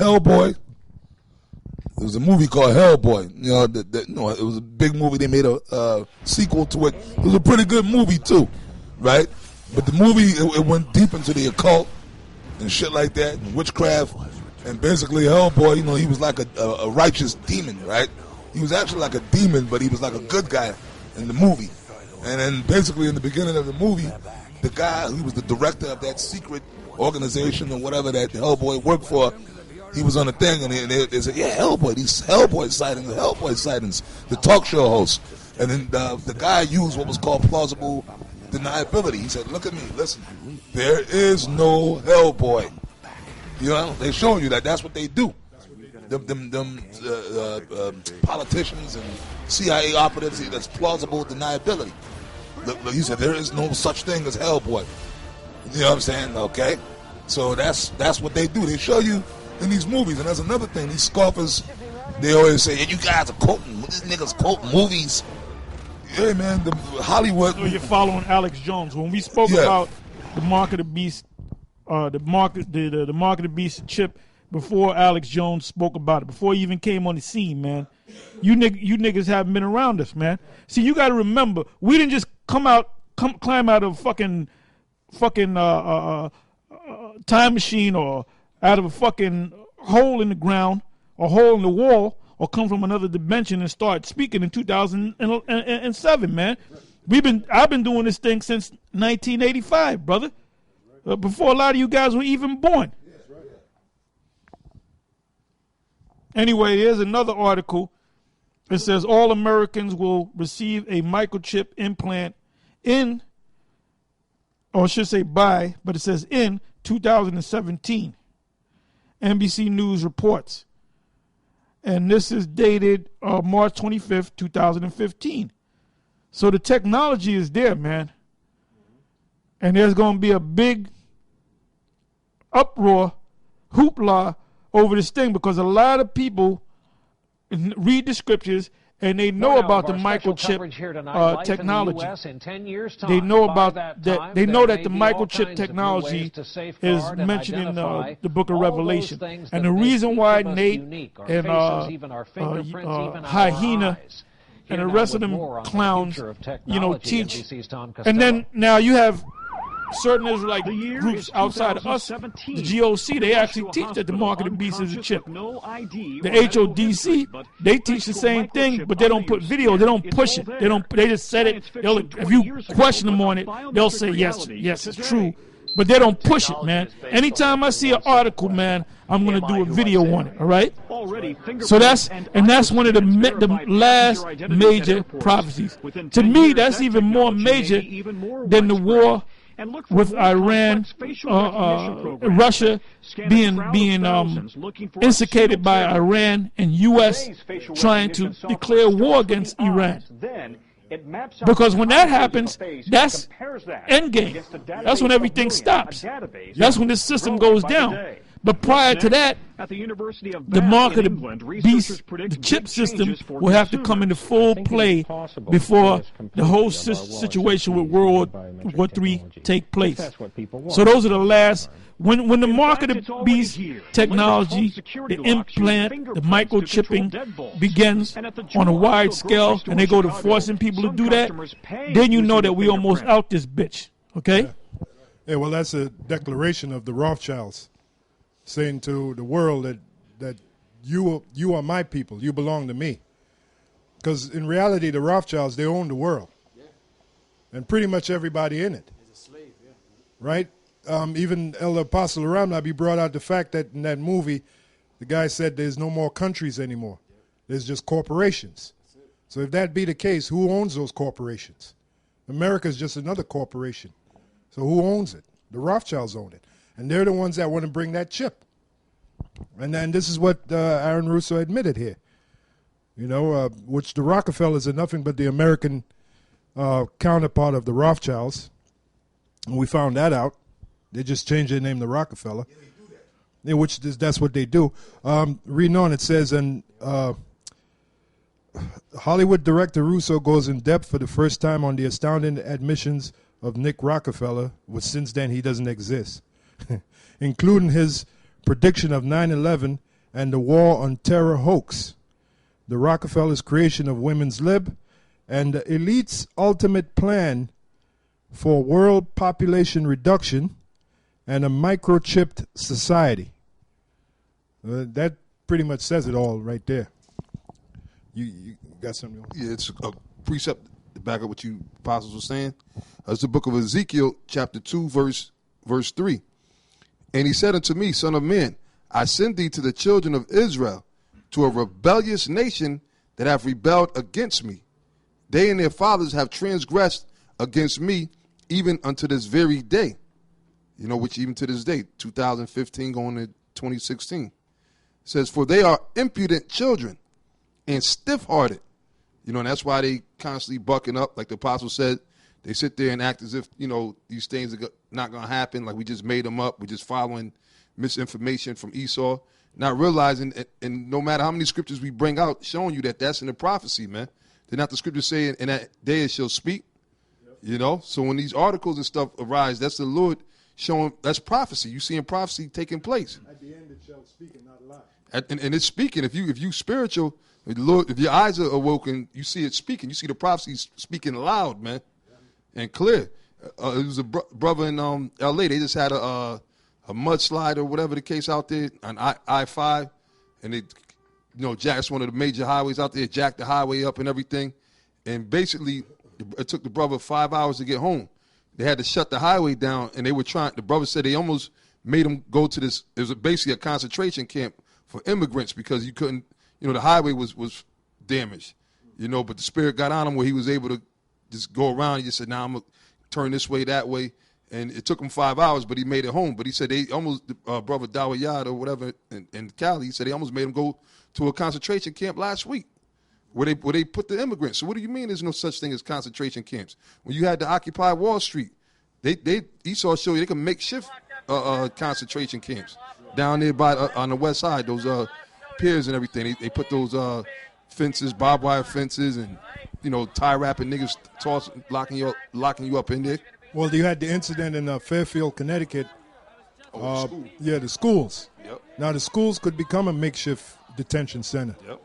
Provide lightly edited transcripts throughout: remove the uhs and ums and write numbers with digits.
Hellboy. There was a movie called Hellboy. It was a big movie. They made a sequel to it. It was a pretty good movie too, right? But the movie it went deep into the occult and shit like that, and witchcraft. And basically, Hellboy, he was like a righteous demon, right? He was actually like a demon, but he was like a good guy in the movie. And then basically in the beginning of the movie, the guy who was the director of that secret organization or whatever that Hellboy worked for, he was on the thing, and they said, yeah, Hellboy, these Hellboy sightings, the talk show host. And then the guy used what was called plausible deniability. He said, look at me, listen, there is no Hellboy. They show you that's what they do. Them politicians and CIA operatives, that's plausible deniability. He said there is no such thing as Hellboy. You know what I'm saying? Okay, so that's what they do. They show you in these movies, and that's another thing. These scoffers, they always say, "You guys are quoting these niggas quote movies." Yeah, man, the Hollywood. So you're following Alex Jones when we spoke about the Mark of the Beast, the Mark of the Beast chip. Before Alex Jones spoke about it, before he even came on the scene, man, you niggas haven't been around us, man. See, you got to remember, we didn't just climb out of fucking time machine or out of a fucking hole in the ground or hole in the wall or come from another dimension and start speaking in 2007, man. I've been doing this thing since 1985, brother. Before a lot of you guys were even born. Anyway, here's another article. It says all Americans will receive a microchip implant in, or I should say by, but it says in 2017. NBC News reports. And this is dated March 25th, 2015. So the technology is there, man. And there's going to be a big uproar, hoopla, over this thing because a lot of people read the scriptures and they know about the microchip technology. They know about that. They know that the microchip technology is mentioned in the book of Revelation. And the reason why Nate and Hyena and the rest of them clowns, teach. And then now you have certain Israelite groups outside of us, the GOC, they actually teach that the mark of the beast is a chip. The HODC, they teach the same thing, but they don't put video. They don't push it. They just said it. If you question them on it, they'll say yes, it's true. But they don't push it, man. Anytime I see an article, man, I'm going to do a video on it, all right? So that's one of the last major prophecies. To me, that's even more major than the war with Iran, Russia being instigated by Iran and U.S. trying to declare war against Iran. Because when that happens, that's endgame. That's when everything stops. That's when this system goes down. But prior to that, the mark of the beast, the chip system, will have to come into full play before the whole situation with World War III take place. So those are the last. When the mark of the beast technology, the implant, the microchipping begins on a wide scale, and they go to forcing people to do that, then you know that we almost out this bitch. Okay? Yeah, well, that's a declaration of the Rothschilds, saying to the world that you are my people, you belong to me. Because in reality, the Rothschilds, they own the world. Yeah. And pretty much everybody in it. He's a slave, yeah. Right? Even Elder Apostle Aramnabi brought out the fact that in that movie, the guy said there's no more countries anymore. Yeah. There's just corporations. So if that be the case, who owns those corporations? America's just another corporation. So who owns it? The Rothschilds own it. And they're the ones that want to bring that chip. And then this is what Aaron Russo admitted here. Which the Rockefellers are nothing but the American counterpart of the Rothschilds. And we found that out. They just changed their name to Rockefeller. Yeah, they do that. That's what they do. Reading on, it says, and Hollywood director Russo goes in depth for the first time on the astounding admissions of Nick Rockefeller, which since then he doesn't exist, including his prediction of 9/11 and the War on Terror hoax, the Rockefellers' creation of women's lib, and the elite's ultimate plan for world population reduction and a microchipped society. That pretty much says it all right there. You got something? Yeah, it's a precept to back up what you apostles were saying. It's the book of Ezekiel, chapter 2, verse 3. And he said unto me, Son of man, I send thee to the children of Israel, to a rebellious nation that have rebelled against me. They and their fathers have transgressed against me, even unto this very day. You know, which even to this day, 2015 going to 2016. It says, for they are impudent children and stiff-hearted. You know, and that's why they constantly bucking up. Like the apostle said, they sit there and act as if, you know, these things are not going to happen. Like we just made them up. We're just following misinformation from Esau. Not realizing, and no matter how many scriptures we bring out, showing you that that's in the prophecy, man. They're not the scriptures saying, in that day it shall speak. Yep. You know, so when these articles and stuff arise, that's the Lord showing, that's prophecy. You see in prophecy taking place. At the end it shall speak and not lie. And it's speaking. If you spiritual, Lord, if your eyes are awoken, you see it speaking. You see the prophecy speaking loud, man, and clear. It was a brother in L.A. They just had a mudslide or whatever the case out there on I-5, and it, you know, jacked one of the major highways out there, jacked the highway up and everything, and basically it took the brother 5 hours to get home. They had to shut the highway down, and they were trying. The brother said they almost made him go to this. It was basically a concentration camp for immigrants because you couldn't. You know, the highway was damaged, you know, but the Spirit got on him where he was able to just go around. He just said, now I'm going to turn this way, that way. And it took him 5 hours, but he made it home. But he said they almost, brother Dawayad or whatever in Cali, he said they almost made him go to a concentration camp last week where they put the immigrants. So what do you mean there's no such thing as concentration camps? When you had to occupy Wall Street, Esau showed you they can make shift concentration camps down there by on the west side, those piers and everything. They put those fences, barbed wire fences, and, you know, tie wrapping niggas, locking you up in there. Well, you had the incident in Fairfield, Connecticut. Yeah, the schools. Yep. Now the schools could become a makeshift detention center. Yep.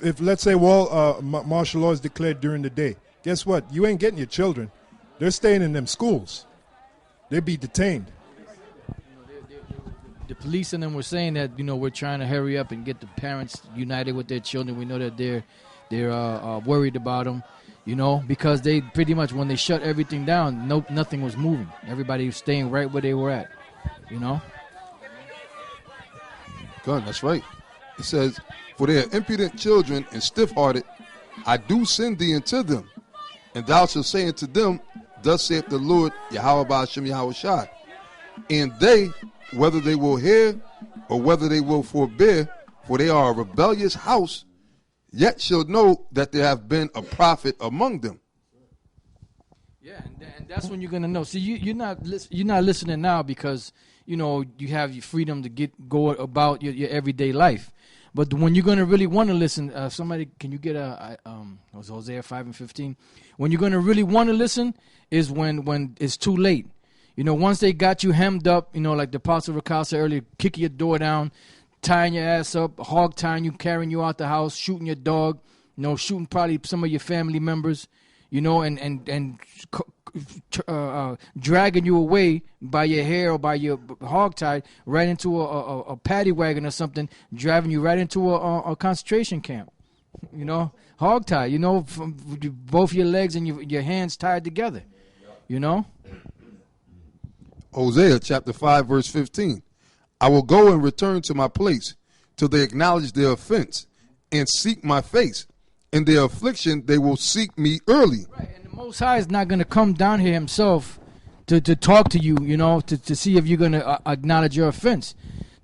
If let's say martial law is declared during the day, guess what? You ain't getting your children. They're staying in them schools. They'll be detained. The police and them were saying that, you know, we're trying to hurry up and get the parents united with their children. We know that they're worried about them, you know, because they pretty much, when they shut everything down, nothing was moving. Everybody was staying right where they were at, you know. Good, that's right. It says, for they are impudent children and stiff-hearted, I do send thee unto them, and thou shalt say unto them, thus saith the Lord, Yahweh Ba'ashem Yahweh Shai. And they, whether they will hear or whether they will forbear, for they are a rebellious house, yet shall know that there have been a prophet among them. Yeah, and that's when you're gonna know. See, you're not listening now because, you know, you have your freedom to go about your everyday life. But when you're gonna really want to listen, somebody, can you get was Hosea 5:15? When you're gonna really want to listen is when it's too late. You know, once they got you hemmed up, you know, like the Apostle Rakal said earlier, kicking your door down, tying your ass up, hog tying you, carrying you out the house, shooting your dog, you know, shooting probably some of your family members, you know, and dragging you away by your hair or by your hog tie right into a paddy wagon or something, driving you right into a concentration camp, you know, hog tie, you know, from both your legs and your hands tied together, you know. Hosea chapter 5, verse 15. I will go and return to my place till they acknowledge their offense and seek my face. In their affliction, they will seek me early. Right, and the Most High is not going to come down here himself to talk to you, you know, to see if you're going to acknowledge your offense.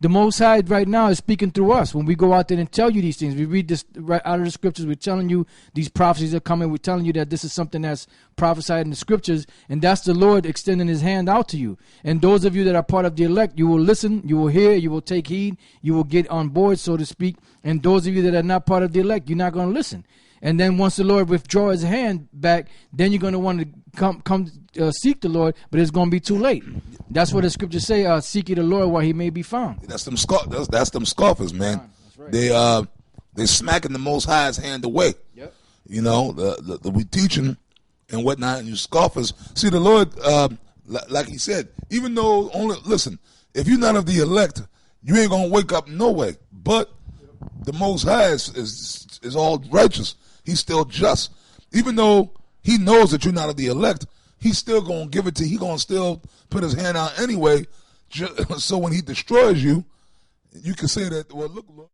The Most High right now is speaking through us. When we go out there and tell you these things, we read this right out of the scriptures. We're telling you these prophecies are coming. We're telling you that this is something that's prophesied in the scriptures, and that's the Lord extending his hand out to you. And those of you that are part of the elect, you will listen, you will hear, you will take heed, you will get on board, so to speak. And those of you that are not part of the elect, you're not going to listen. And then once the Lord withdraw his hand back, then you're going to want to come seek the Lord, but it's going to be too late. That's what the scriptures say, seek ye the Lord while he may be found. That's them scoffers, man. That's right. They smacking the Most High's hand away. Yep. You know, we teaching and whatnot, and you scoffers. See, the Lord, like he said, even though listen, if you're not of the elect, you ain't gonna wake up no way. But the Most High is all righteous. He's still just. Even though he knows that you're not of the elect, he's still gonna give it to you. He's gonna still put his hand out anyway. So when he destroys you, you can say that, well, look, Lord.